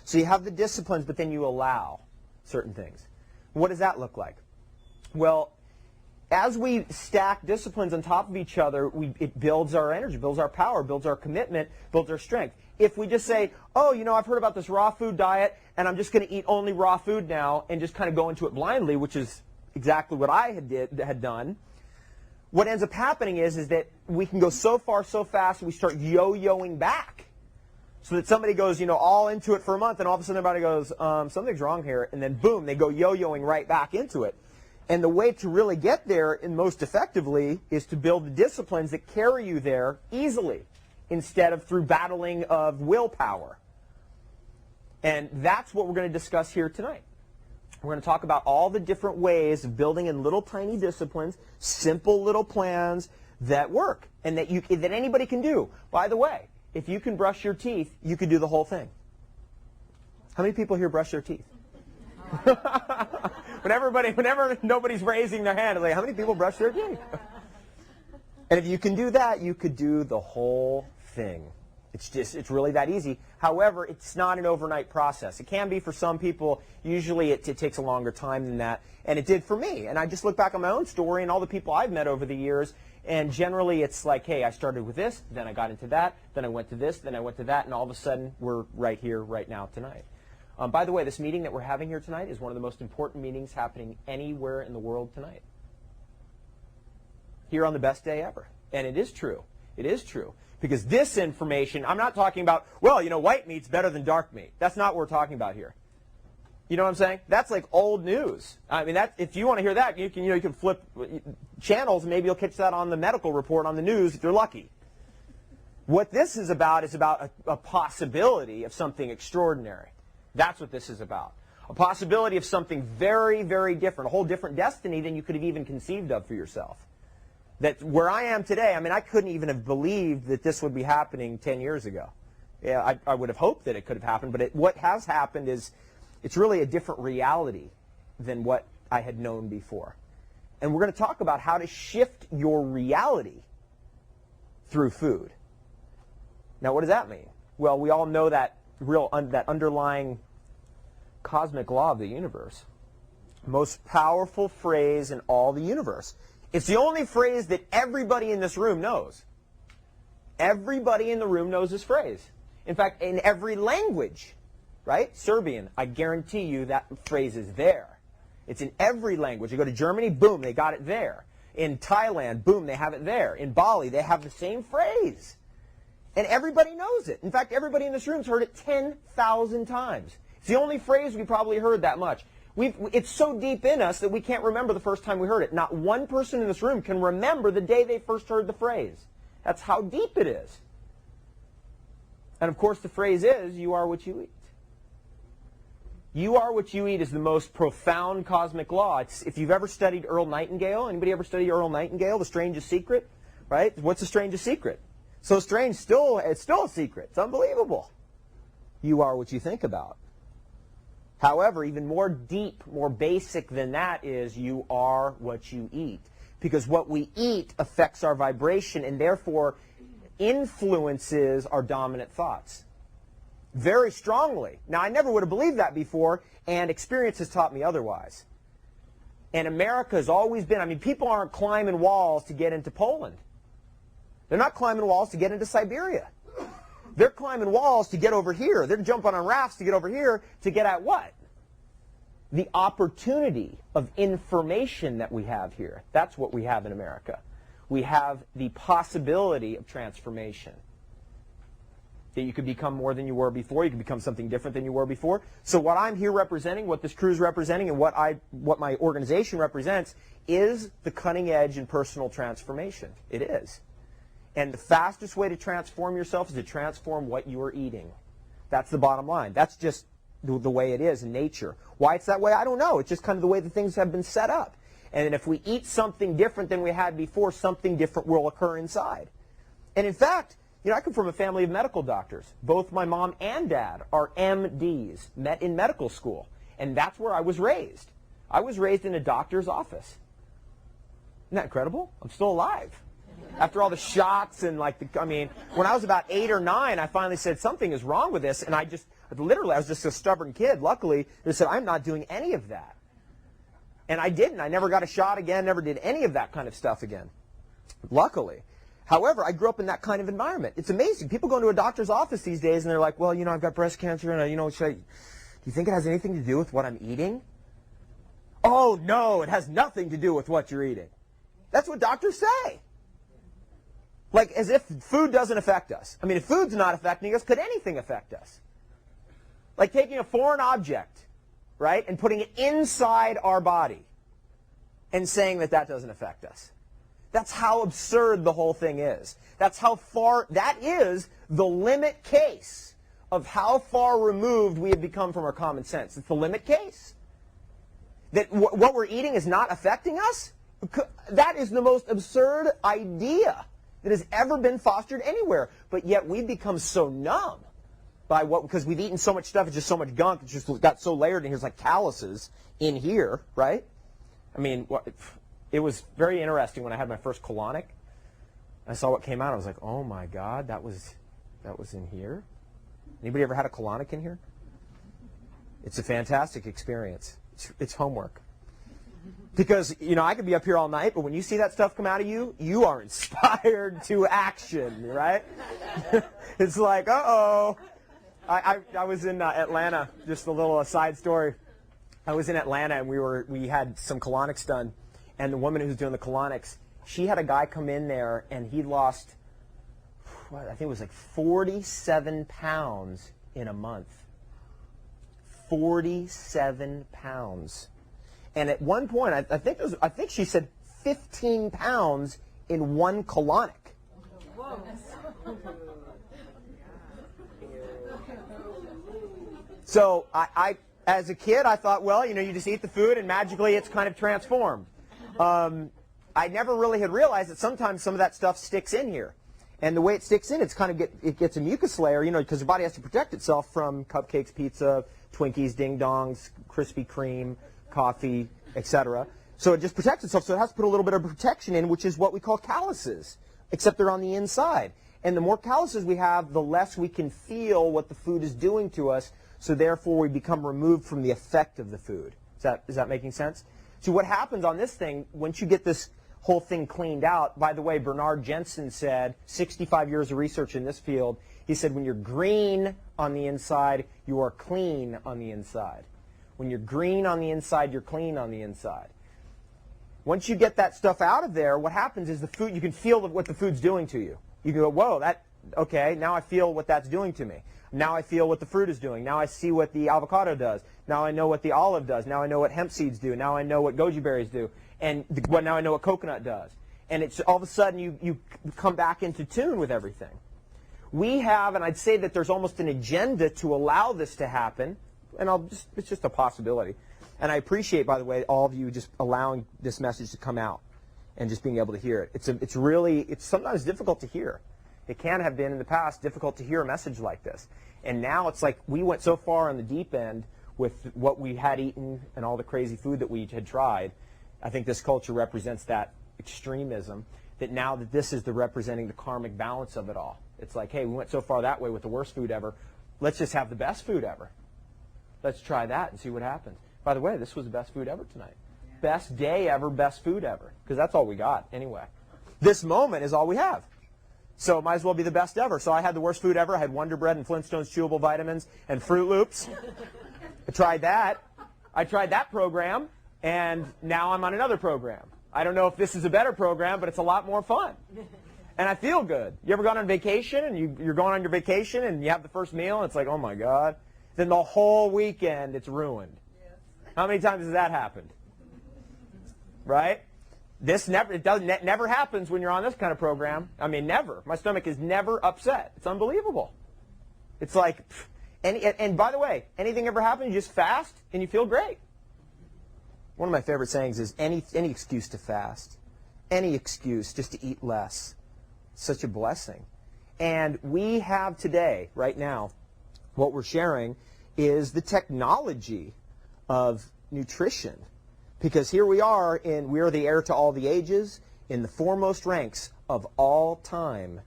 So you have the disciplines, but then you allow certain things. What does that look like? Well, as we stack disciplines on top of each other, it builds our energy, builds our power, builds our commitment, builds our strength. If we just say, oh, you know, I've heard about this raw food diet, and I'm just going to eat only raw food now, and just kind of go into it blindly, which is exactly what I had done, what ends up happening is that we can go so far so fast, we start yo-yoing back. So that somebody goes, you know, all into it for a month, and all of a sudden everybody goes, something's wrong here, and then boom, they go yo-yoing right back into it. And the way to really get there, and most effectively, is to build the disciplines that carry you there easily, instead of through battling of willpower. And that's what we're going to discuss here tonight. We're going to talk about all the different ways of building in little tiny disciplines, simple little plans that work, and that anybody can do. By the way, if you can brush your teeth, you could do the whole thing. How many people here brush their teeth? Whenever nobody's raising their hand, it's like, how many people brush their teeth? And if you can do that, you could do the whole thing. It's really that easy. However, it's not an overnight process. It can be for some people. Usually it takes a longer time than that. And it did for me. And I just look back on my own story and all the people I've met over the years. And generally it's like, hey, I started with this, then I got into that, then I went to this, then I went to that, and all of a sudden we're right here, right now, tonight. By the way, this meeting that we're having here tonight is one of the most important meetings happening anywhere in the world tonight. Here on the best day ever. And it is true. It is true. Because this information, I'm not talking about, well, you know, white meat's better than dark meat. That's not what we're talking about here. You know what I'm saying? That's like old news. I mean, if you want to hear that, you can flip channels and maybe you'll catch that on the medical report on the news if you're lucky. What this is about a possibility of something extraordinary. That's what this is about. A possibility of something very, very different, a whole different destiny than you could have even conceived of for yourself. That where I am today, I mean, I couldn't even have believed that this would be happening 10 years ago. Yeah, I would have hoped that it could have happened, but what has happened is it's really a different reality than what I had known before. And we're going to talk about how to shift your reality through food. Now, what does that mean? Well, we all know that that underlying cosmic law of the universe. Most powerful phrase in all the universe. It's the only phrase that everybody in this room knows. Everybody in the room knows this phrase. In fact, in every language, right? Serbian, I guarantee you that phrase is there. It's in every language. You go to Germany, boom, they got it there. In Thailand, boom, they have it there. In Bali, they have the same phrase. And everybody knows it. In fact, everybody in this room has heard it 10,000 times. It's the only phrase we probably heard that much. It's so deep in us that we can't remember the first time we heard it. Not one person in this room can remember the day they first heard the phrase. That's how deep it is. And of course the phrase is, you are what you eat. You are what you eat is the most profound cosmic law. If you've ever studied Earl Nightingale, anybody ever study Earl Nightingale, The Strangest Secret? Right? What's the strangest secret? So strange, it's still a secret. It's unbelievable. You are what you think about. However, even more deep, more basic than that is you are what you eat. Because what we eat affects our vibration and therefore influences our dominant thoughts. Very strongly. Now, I never would have believed that before, and experience has taught me otherwise. And America has always been, I mean, people aren't climbing walls to get into Poland. They're not climbing walls to get into Siberia. They're climbing walls to get over here. They're jumping on rafts to get over here to get at what? The opportunity of information that we have here. That's what we have in America. We have the possibility of transformation. That you could become more than you were before. You could become something different than you were before. So what I'm here representing, what this crew is representing, and what my organization represents is the cutting edge in personal transformation. It is. And the fastest way to transform yourself is to transform what you are eating. That's the bottom line. That's just the way it is in nature. Why it's that way, I don't know. It's just kind of the way the things have been set up. And if we eat something different than we had before, something different will occur inside. And in fact, you know, I come from a family of medical doctors. Both my mom and dad are MDs, met in medical school. And that's where I was raised. I was raised in a doctor's office. Isn't that incredible? I'm still alive. After all the shots and when I was about 8 or 9, I finally said something is wrong with this, and Literally, I was just a stubborn kid. Luckily, they said, I'm not doing any of that. And I didn't. I never got a shot again, never did any of that kind of stuff again. Luckily. However, I grew up in that kind of environment. It's amazing. People go into a doctor's office these days and they're like, well, I've got breast cancer and, do you think it has anything to do with what I'm eating? Oh, no, it has nothing to do with what you're eating. That's what doctors say. Like, as if food doesn't affect us. I mean, if food's not affecting us, could anything affect us? Like taking a foreign object, right, and putting it inside our body and saying that doesn't affect us. That's how absurd the whole thing is. That's how far, that is the limit case of how far removed we have become from our common sense. It's the limit case. That what we're eating is not affecting us? That is the most absurd idea that has ever been fostered anywhere. But yet we've become so numb by because we've eaten so much stuff, it's just so much gunk, it's just got so layered in here, it's like calluses in here, right? I mean, it was very interesting when I had my first colonic. I saw what came out. I was like, oh my God, that was in here? Anybody ever had a colonic in here? It's a fantastic experience. It's homework. Because, I could be up here all night, but when you see that stuff come out of you, you are inspired to action, right? It's like, uh-oh. I was in Atlanta, just a little side story. I was in Atlanta and we had some colonics done, and the woman who was doing the colonics, she had a guy come in there and he lost, I think it was like 47 pounds in a month. 47 pounds. And at one point, I think she said 15 pounds in one colonic. Whoa. So I, as a kid, I thought, well, you just eat the food and magically it's kind of transformed. I never really had realized that sometimes some of that stuff sticks in here. And the way it sticks in, it gets a mucus layer, because the body has to protect itself from cupcakes, pizza, Twinkies, Ding Dongs, Krispy Kreme, coffee, etc. So it just protects itself. So it has to put a little bit of protection in, which is what we call calluses, except they're on the inside. And the more calluses we have, the less we can feel what the food is doing to us. So therefore, we become removed from the effect of the food. Is that making sense? So what happens on this thing, once you get this whole thing cleaned out, by the way, Bernard Jensen said, 65 years of research in this field, he said when you're green on the inside, you are clean on the inside. When you're green on the inside, you're clean on the inside. Once you get that stuff out of there, what happens is the food, you can feel what the food's doing to you. You can go, whoa, okay, now I feel what that's doing to me. Now I feel what the fruit is doing. Now I see what the avocado does. Now I know what the olive does. Now I know what hemp seeds do. Now I know what goji berries do. And now I know what coconut does. And it's all of a sudden you come back into tune with everything. We have, and I'd say that there's almost an agenda to allow this to happen. And it's just a possibility. And I appreciate, by the way, all of you just allowing this message to come out and just being able to hear it. It's sometimes difficult to hear. It can have been in the past difficult to hear a message like this. And now it's like we went so far on the deep end with what we had eaten and all the crazy food that we had tried. I think this culture represents that extremism, that now that this is representing the karmic balance of it all. It's like, hey, we went so far that way with the worst food ever. Let's just have the best food ever. Let's try that and see what happens. By the way, this was the best food ever tonight. Best day ever, best food ever. Because that's all we got anyway. This moment is all we have. So it might as well be the best ever. So I had the worst food ever. I had Wonder Bread and Flintstones chewable vitamins and Fruit Loops. I tried that program, and now I'm on another program. I don't know if this is a better program, but it's a lot more fun. And I feel good. You ever gone on vacation, and you're going on your vacation, and you have the first meal, and it's like, oh my God. Then the whole weekend, it's ruined. Yes. How many times has that happened? Right? It never happens when you're on this kind of program. I mean, never. My stomach is never upset. It's unbelievable. It's like, and by the way, anything ever happens, you just fast and you feel great. One of my favorite sayings is any excuse to fast, any excuse just to eat less. Such a blessing. And we have today, right now, what we're sharing is the technology of nutrition. Because here we are the heir to all the ages, in the foremost ranks of all time